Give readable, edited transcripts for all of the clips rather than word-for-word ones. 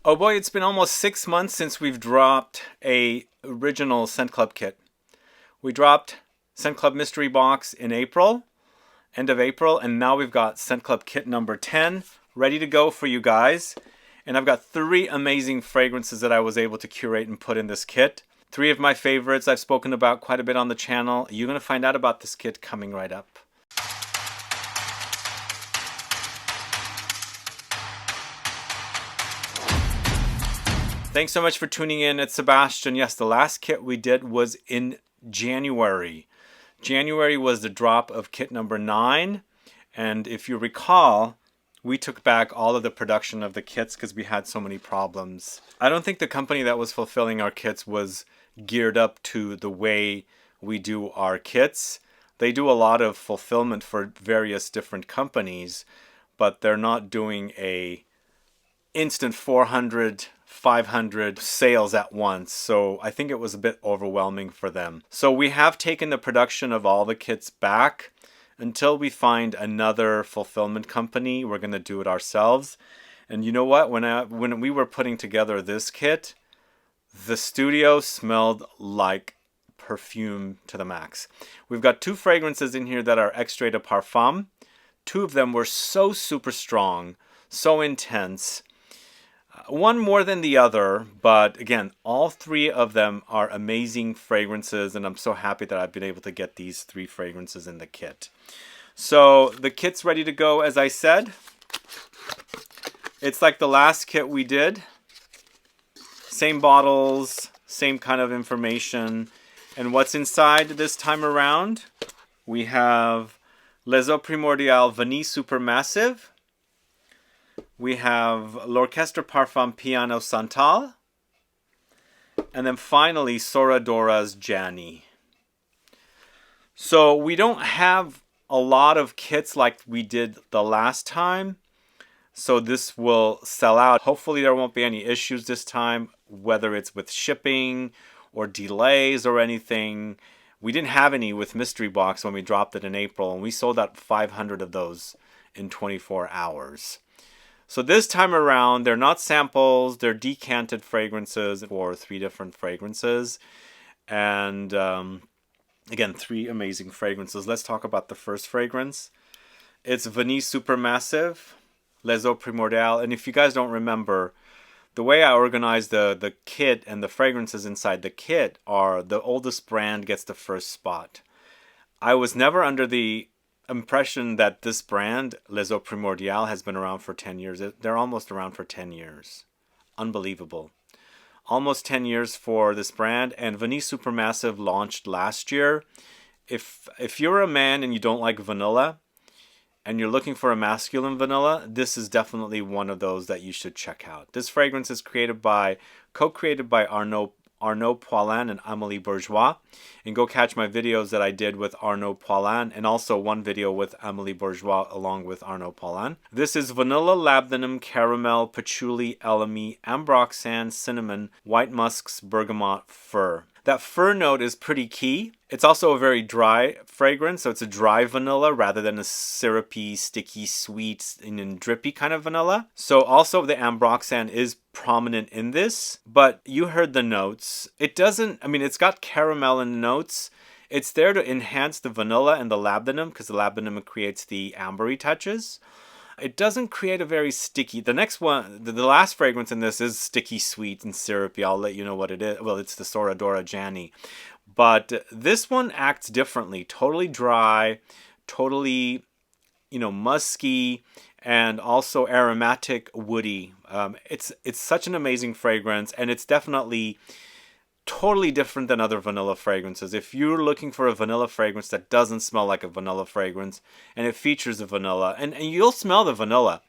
Oh boy, it's been almost 6 months since we've dropped a original Scent Club kit. We dropped Scent Club Mystery Box in April, end of April, and now we've got Scent Club kit number 10 ready to go for you guys. And I've got 3 amazing fragrances that I was able to curate and put in this kit. 3 of my favorites I've spoken about quite a bit on the channel. You're going to find out about this kit coming right up. Thanks so much for tuning in. It's Sebastian. Yes, the last kit we did was in January. January was the drop of kit number 9. And if you recall, we took back all of the production of the kits because we had so many problems. I don't think the company that was fulfilling our kits was geared up to the way we do our kits. They do a lot of fulfillment for various different companies, but they're not doing a instant 400 500 sales at once, so I think it was a bit overwhelming for them. So we have taken the production of all the kits back until we find another fulfillment company. We're going to do it ourselves. And you know what? When we were putting together this kit, the studio smelled like perfume to the max. We've got 2 fragrances in here that are extrait de parfum. 2 of them were so super strong, so intense. One more than the other, but again, all 3 of them are amazing fragrances, and I'm so happy that I've been able to get these 3 fragrances in the kit. So the kit's ready to go, as I said. It's like the last kit we did. Same bottles, same kind of information. And what's inside this time around? We have Les Eaux Primordiales Vanille Supermassive. We have L'Orchestre Parfum Piano Santal. And then finally, SORA DORA's Jany. So we don't have a lot of kits like we did the last time. So this will sell out. Hopefully there won't be any issues this time, whether it's with shipping or delays or anything. We didn't have any with Mystery Box when we dropped it in April, and we sold out 500 of those in 24 hours. So this time around, they're not samples, they're decanted fragrances for 3 different fragrances. And again, 3 amazing fragrances. Let's talk about the first fragrance. It's Vanille Supermassive, Les Eaux Primordiales. And if you guys don't remember, the way I organized the kit and the fragrances inside the kit are the oldest brand gets the first spot. I was never under the impression that this brand, Les Eaux Primordiales, has been around for 10 years. They're almost around for 10 years. Unbelievable. Almost 10 years for this brand, and Vanille Supermassive launched last year. If you're a man and you don't like vanilla, and you're looking for a masculine vanilla, this is definitely one of those that you should check out. This fragrance is co-created by Arnaud, Poulain, and Amelie Bourgeois. And go catch my videos that I did with Arnaud Poulain, and also one video with Amelie Bourgeois along with Arnaud Poulain. This is vanilla, labdanum, caramel, patchouli, elemi, ambroxan, cinnamon, white musks, bergamot, fir. That fir note is pretty key. It's also a very dry fragrance, so it's a dry vanilla rather than a syrupy, sticky, sweet, and drippy kind of vanilla. So also the ambroxan is prominent in this, but you heard the notes. It doesn't, it's got caramel in the notes. It's there to enhance the vanilla and the labdanum because the labdanum creates the ambery touches. It doesn't create a very sticky. The next one, the last fragrance in this is sticky, sweet, and syrupy. I'll let you know what it is. Well, it's the SORA DORA Jany. But this one acts differently. Totally dry, totally, musky, and also aromatic, woody. It's such an amazing fragrance, and it's definitely totally different than other vanilla fragrances. If you're looking for a vanilla fragrance that doesn't smell like a vanilla fragrance and it features a vanilla, and you'll smell the vanilla,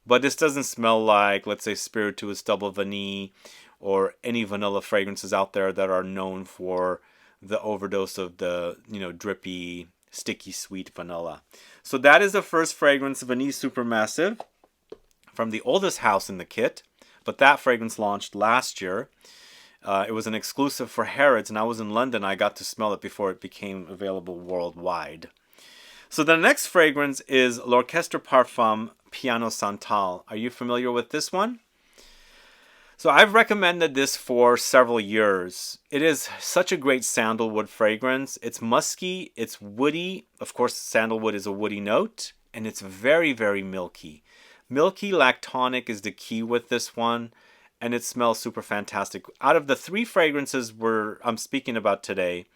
but this doesn't smell like, let's say, Spirituous Double Vanille or any vanilla fragrances out there that are known for the overdose of the, drippy, sticky, sweet vanilla. So that is the first fragrance, Vanille Supermassive, from the oldest house in the kit, but that fragrance launched last year. It was an exclusive for Harrods, and I was in London. I got to smell it before it became available worldwide. So the next fragrance is L'Orchestre Parfum Piano Santal. Are you familiar with this one? So I've recommended this for several years. It is such a great sandalwood fragrance. It's musky, it's woody. Of course, sandalwood is a woody note, and it's very, very milky. Milky lactonic is the key with this one, and it smells super fantastic. Out of the 3 fragrances I'm speaking about today,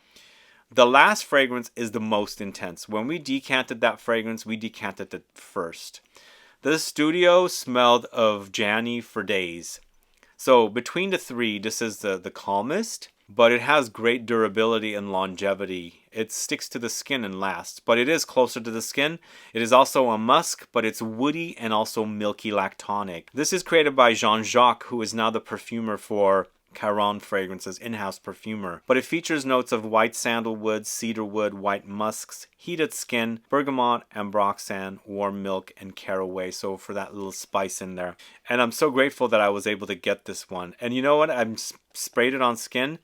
the last fragrance is the most intense. When we decanted that fragrance, we decanted it first. The studio smelled of Jany for days. So between the 3, this is the calmest, but it has great durability and longevity. It sticks to the skin and lasts, but it is closer to the skin. It is also a musk, but it's woody and also milky lactonic. This is created by Jacques, who is now the perfumer for Caron Fragrances, in-house perfumer. But it features notes of white sandalwood, cedarwood, white musks, heated skin, bergamot, ambroxan, warm milk, and caraway. So for that little spice in there. And I'm so grateful that I was able to get this one. And you know what? I'm sprayed it on skin,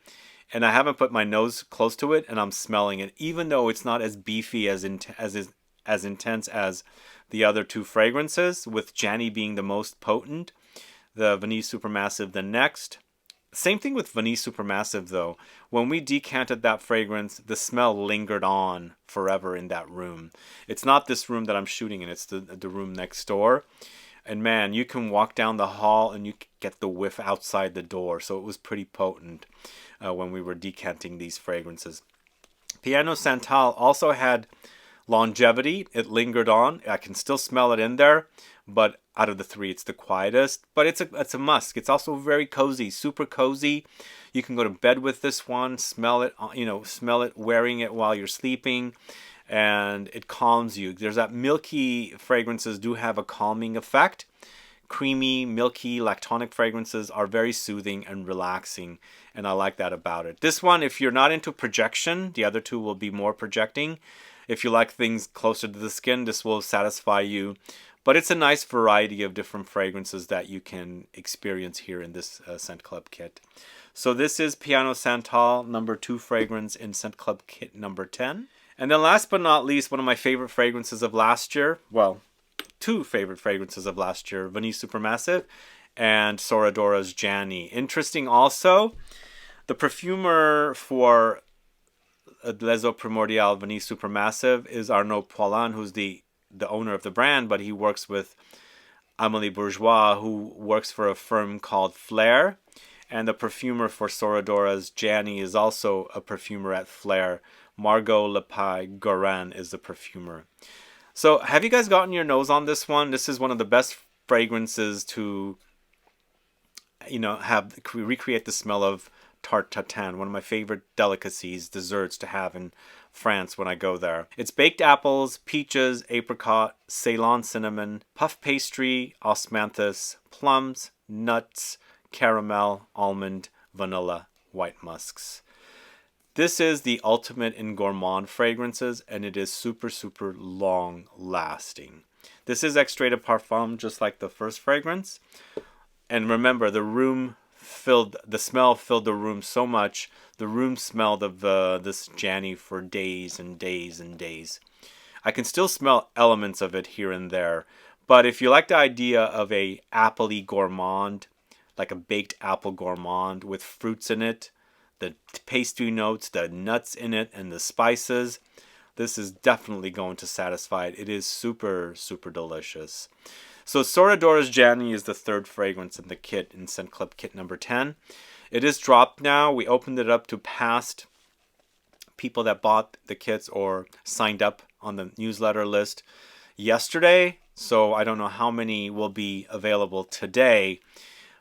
and I haven't put my nose close to it, and I'm smelling it. Even though it's not as beefy as intense as the other 2 fragrances, with Jany being the most potent, the Vanille Supermassive the next. Same thing with Vanille Supermassive though. When we decanted that fragrance, the smell lingered on forever in that room. It's not this room that I'm shooting in, it's the room next door. And man, you can walk down the hall and you get the whiff outside the door. So it was pretty potent when we were decanting these fragrances. Piano Santal also had longevity. It lingered on. I can still smell it in there, but out of the 3, it's the quietest. But it's a musk. It's also very cozy, super cozy. You can go to bed with this one, smell it, smell it wearing it while you're sleeping, and it calms you. There's that milky fragrances do have a calming effect. Creamy, milky, lactonic fragrances are very soothing and relaxing, and I like that about it. This one, if you're not into projection, the other 2 will be more projecting. If you like things closer to the skin, this will satisfy you. But it's a nice variety of different fragrances that you can experience here in this Scent Club kit. So this is Piano Santal, number 2 fragrance in Scent Club kit number 10. And then last but not least, one of my favorite fragrances of last year. Well, 2 favorite fragrances of last year. Vanille Supermassive and SORA DORA's Jany. Interesting also, the perfumer for Les Eaux Primordiales Vanille Supermassive is Arnaud Poulain, who's the owner of the brand, but he works with Amelie Bourgeois, who works for a firm called Flair. And the perfumer for SORA DORA's Jany is also a perfumer at Flair. Margaux, Paih, Guérin is the perfumer. So have you guys gotten your nose on this one? This is one of the best fragrances to, recreate the smell of tarte tatin, one of my favorite delicacies, desserts to have in France when I go there. It's baked apples, peaches, apricot, Ceylon cinnamon, puff pastry, osmanthus, plums, nuts, caramel, almond, vanilla, white musks. This is the ultimate in gourmand fragrances, and it is super, super long lasting. This is extrait parfum, just like the first fragrance. And remember, the smell filled the room so much. The room smelled of this Jany for days and days and days. I can still smell elements of it here and there. But if you like the idea of a appley gourmand, like a baked apple gourmand with fruits in it, the pastry notes, the nuts in it, and the spices, this is definitely going to satisfy it. It is super, super delicious. So SORA DORA's Jany is the 3rd fragrance in the kit, in Scent Club kit number 10. It is dropped now. We opened it up to past people that bought the kits or signed up on the newsletter list yesterday. So I don't know how many will be available today,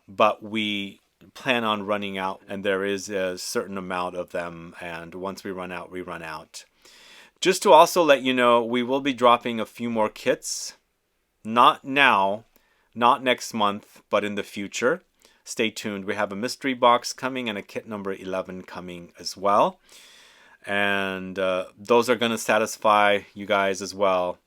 but we plan on running out, and there is a certain amount of them, and once we run out, we run out. Just to also let you know, we will be dropping a few more kits. Not now, not next month, but in the future. Stay tuned. We have a mystery box coming and a kit number 11 coming as well. And those are going to satisfy you guys as well.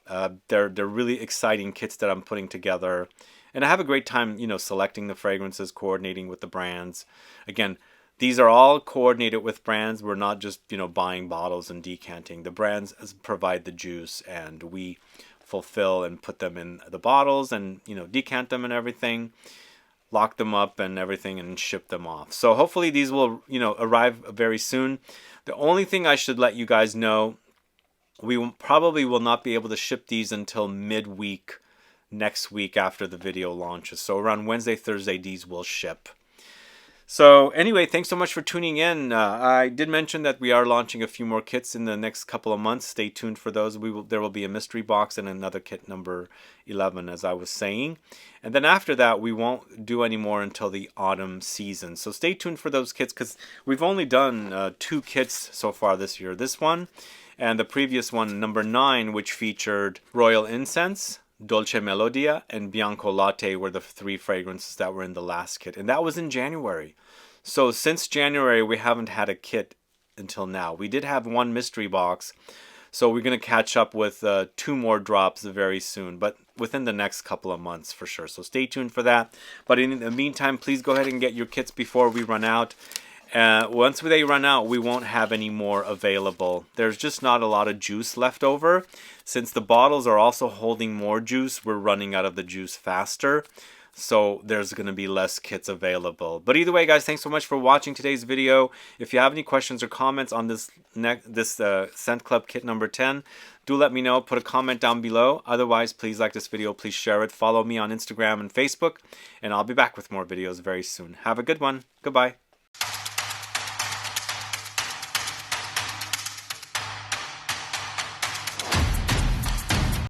They're really exciting kits that I'm putting together. And I have a great time, selecting the fragrances, coordinating with the brands. Again, these are all coordinated with brands. We're not just, buying bottles and decanting. The brands provide the juice, and we fulfill and put them in the bottles and decant them and everything. lock them up and everything and ship them off. So hopefully these will, you know, arrive very soon. The only thing I should let you guys know, we probably will not be able to ship these until midweek next week after the video launches. So around Wednesday, Thursday, these will ship. So anyway, thanks so much for tuning in. I did mention that we are launching a few more kits in the next couple of months. Stay tuned for those. There will be a mystery box and another kit number 11, as I was saying. And then after that, we won't do any more until the autumn season. So stay tuned for those kits, because we've only done 2 kits so far this year. This one and the previous one, number 9, which featured Royal Incense, Dolce Melodia, and Bianco Latte were the 3 fragrances that were in the last kit. And that was in January. So since January, we haven't had a kit until now. We did have 1 mystery box. So we're going to catch up with 2 more drops very soon. But within the next couple of months for sure. So stay tuned for that. But in the meantime, please go ahead and get your kits before we run out. Once they run out, we won't have any more available. There's just not a lot of juice left over. Since the bottles are also holding more juice, we're running out of the juice faster. So there's going to be less kits available. But either way, guys, thanks so much for watching today's video. If you have any questions or comments on this Scent Club kit number 10, do let me know. Put a comment down below. Otherwise, please like this video. Please share it. Follow me on Instagram and Facebook. And I'll be back with more videos very soon. Have a good one. Goodbye.